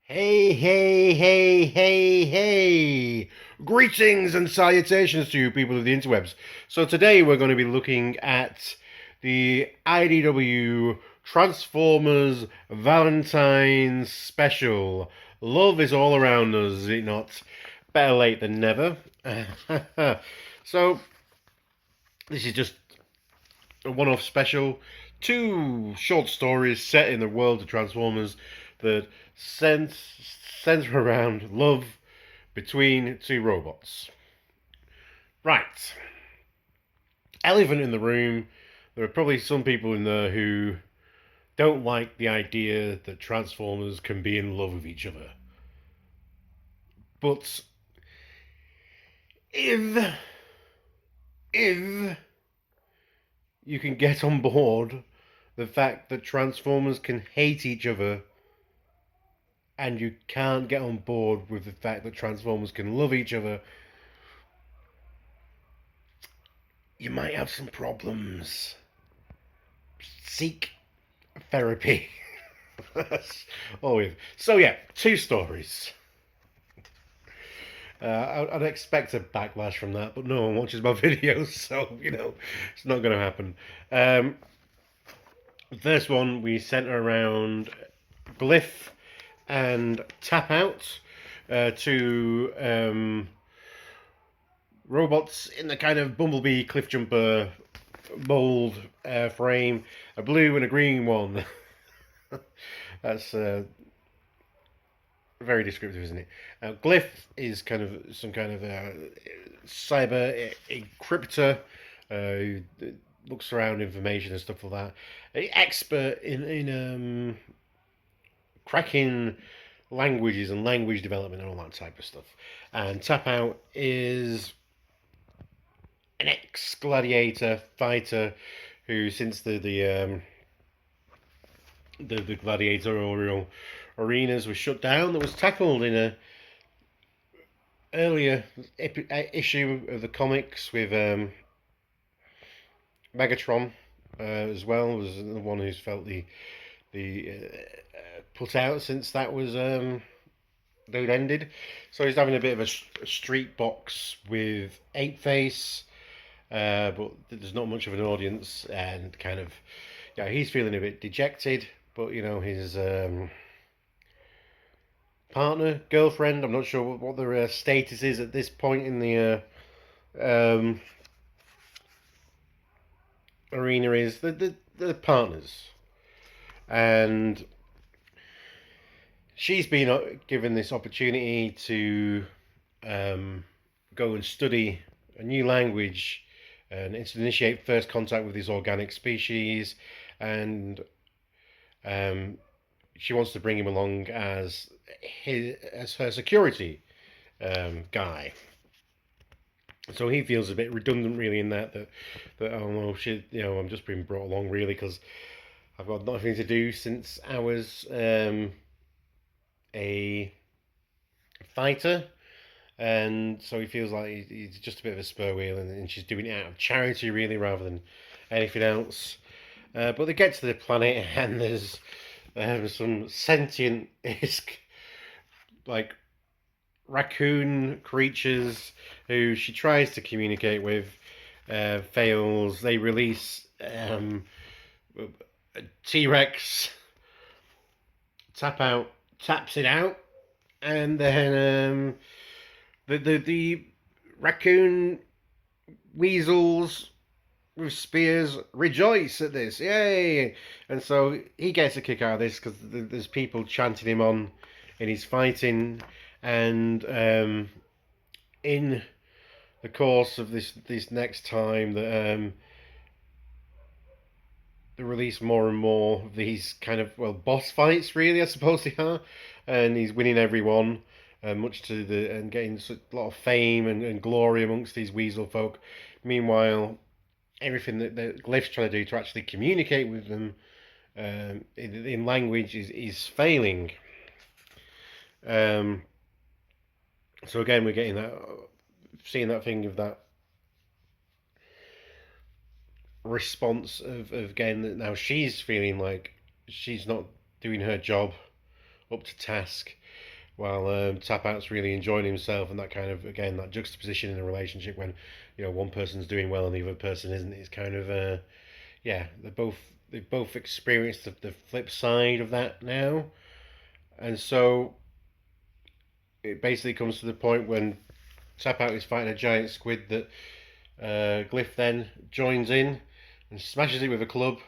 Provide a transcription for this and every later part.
Hey, hey, hey, hey, hey! Greetings and salutations to you people of the interwebs. So today we're going to be looking at the IDW Transformers Valentines special. Love is all around us, is it not? Better late than never. So this is just a one-off special. Two short stories set in the world of Transformers that center around love between two robots. Right. Elephant in the room. There are probably some people in there who don't like the idea that Transformers can be in love with each other. But if you can get on board the fact that Transformers can hate each other and you can't get on board with the fact that Transformers can love each other, you might have some problems. Seek therapy. Always. So yeah, two stories. I'd expect a backlash from that, but no one watches my videos, so it's not going to happen. The first one we centre around Glyph and Tap Out, two robots in the kind of Bumblebee Cliffjumper mold frame, a blue and a green one. That's very descriptive, isn't it? Glyph is kind of some kind of cyber encryptor who looks around information and stuff like that. An expert in cracking languages and language development and all that type of stuff. And Tap Out is an ex-gladiator fighter who, since the gladiatorial arenas were shut down, that was tackled in a earlier issue of the comics with Megatron as well, was the one who's felt the put out since that was they'd ended. So he's having a bit of a street box with Ape Face, but there's not much of an audience, and kind of he's feeling a bit dejected. But his partner, girlfriend, I'm not sure what their status is at this point in the arena is. The partners, and she's been given this opportunity to go and study a new language and initiate first contact with this organic species, and she wants to bring him along as her security guy. So he feels a bit redundant, really, in that oh no, I'm just being brought along really because I've got nothing to do since I was a fighter, and so he feels like he's just a bit of a spur wheel, and she's doing it out of charity, really, rather than anything else. But they get to the planet, and there's some sentient like raccoon creatures who she tries to communicate with, fails. They release a T-Rex. Tap Out taps it out, and then the raccoon weasels with spears rejoice at this, yay! And so he gets a kick out of this because there's people chanting him on in his fighting, and in the course of this next time that they release more and more of these kind of boss fights, really, I suppose they are, and he's winning every one, much to and getting a lot of fame and glory amongst these weasel folk. Meanwhile, everything that Glyph's trying to do to actually communicate with them in language is failing. So again, we're getting seeing that thing of that response of again that now she's feeling like she's not doing her job up to task, while Tap Out's really enjoying himself, and that kind of, again, that juxtaposition in a relationship when, one person's doing well and the other person isn't. It's kind of yeah, they've both experienced the flip side of that now, and so it basically comes to the point when Tap Out is fighting a giant squid that Glyph then joins in and smashes it with a club,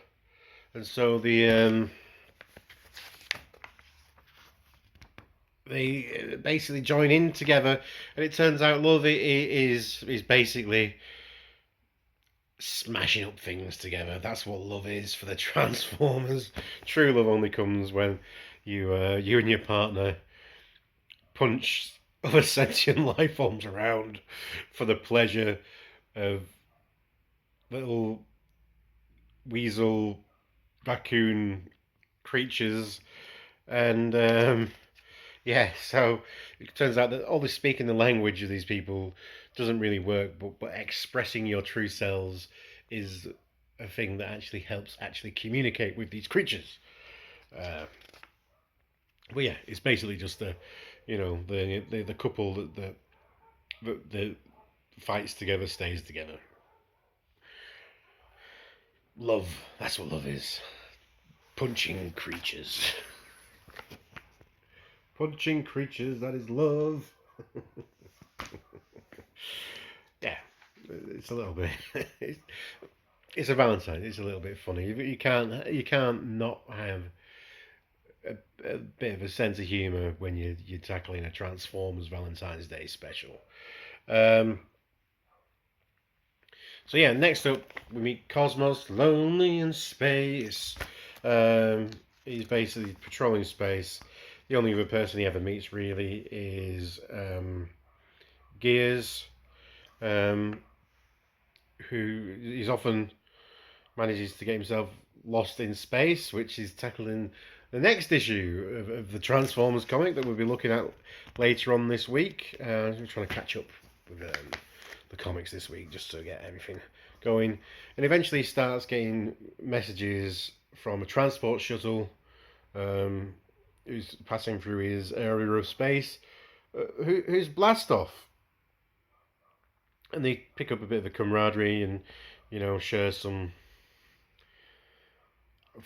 and so they basically join in together, and it turns out love is basically smashing up things together. That's what love is for the Transformers. True love only comes when you and your partner punch other sentient life forms around for the pleasure of little weasel raccoon creatures. And yeah, so it turns out that all this speaking the language of these people doesn't really work, but expressing your true selves is a thing that actually helps actually communicate with these creatures. Uh, but yeah, it's basically just the couple that fights together stays together. Love, that's what love is. Punching creatures. Punching creatures, that is love. Yeah, it's a little bit. It's a Valentine. It's a little bit funny. You can't not have a bit of a sense of humour when you're tackling a Transformers Valentine's Day special. Um, so yeah, next up we meet Cosmos, lonely in space. He's basically patrolling space. The only other person he ever meets really is Gears, um, who he's often manages to get himself lost in space, which is tackled in the next issue of the Transformers comic that we'll be looking at later on this week. I'm trying to catch up with the comics this week just to get everything going. And eventually starts getting messages from a transport shuttle who's passing through his area of space, who's Blastoff. And they pick up a bit of a camaraderie and, share some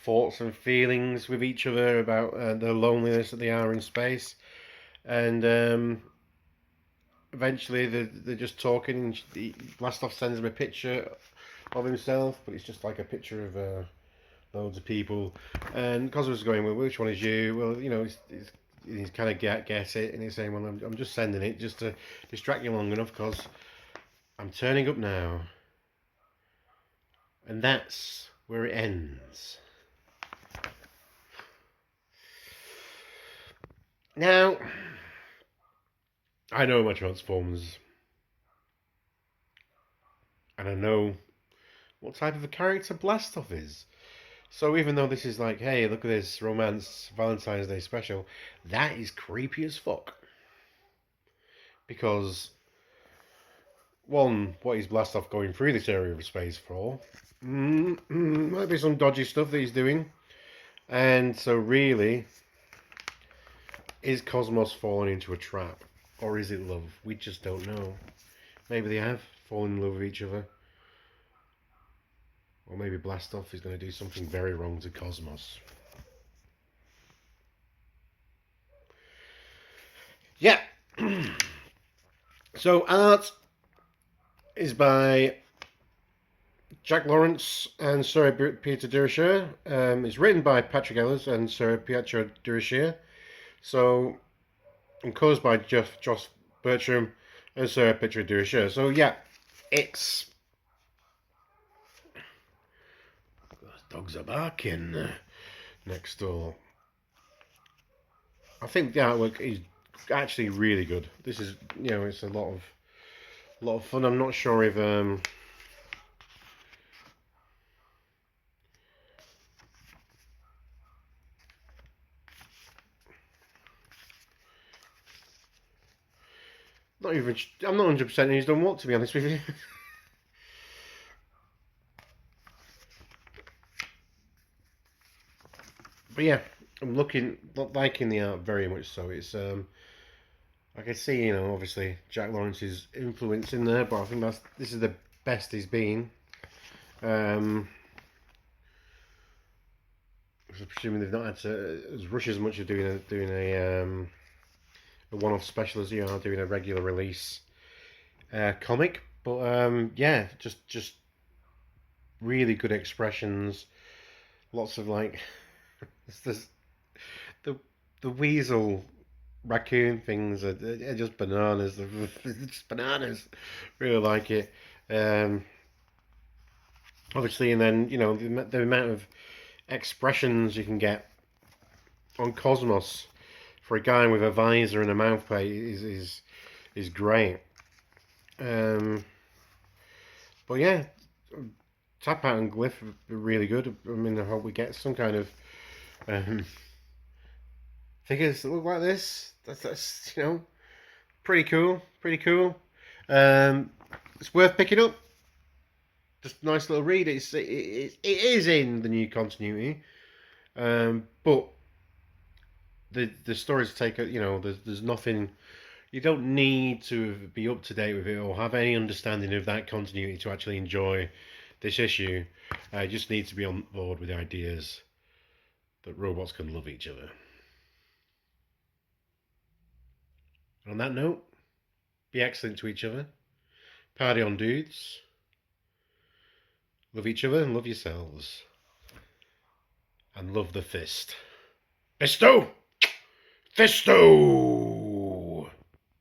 thoughts and feelings with each other about the loneliness that they are in space. And eventually they're just talking, and Blastoff sends him a picture of himself, but it's just like a picture of loads of people. And Cosmo's going, well, which one is you? Well, he's kind of guess it, and he's saying, well, I'm just sending it just to distract you long enough because I'm turning up now. And that's where it ends. Now, I know my Transformers, and I know what type of a character Blastoff is. So even though this is like, hey, look at this romance Valentine's Day special, that is creepy as fuck. Because, one, what is Blastoff going through this area of space for? Might be some dodgy stuff that he's doing. And so really, is Cosmos falling into a trap? Or is it love? We just don't know. Maybe they have fallen in love with each other. Or maybe Blastoff is going to do something very wrong to Cosmos. Yeah. So art is by Jack Lawrence and Sarah Peter Durashire. It's written by Patrick Ellis and Sarah Pietro Durashire. So, and caused by Josh Bertram and Sarah Peter Durashire. So yeah, it's... Dogs are barking next door. I think the artwork is actually really good. This is, it's a lot of fun. I'm not sure if I'm not 100% he's done what, to be honest with you. But yeah, I'm liking the art very much so. It's I can see, obviously Jack Lawrence's influence in there, but I think this is the best he's been. I'm presuming they've not had to rush as much of doing a one-off special as you are doing a regular release comic. But yeah, just really good expressions. Lots of like this the the weasel raccoon things are just bananas. It's just bananas. Really like it. Um, Obviously, and then the amount of expressions you can get on Cosmos for a guy with a visor and a mouth plate is great. But yeah, Tap Out and Glyph are really good. I mean, I hope we get some kind of um, figures that look like this. That's pretty cool. Pretty cool. It's worth picking up. Just a nice little read. It is in the new continuity, but the stories take there's nothing. You don't need to be up to date with it or have any understanding of that continuity to actually enjoy this issue. You just need to be on board with the ideas that robots can love each other. On that note, be excellent to each other. Party on, dudes. Love each other and love yourselves. And love the fist. Fisto! Fisto!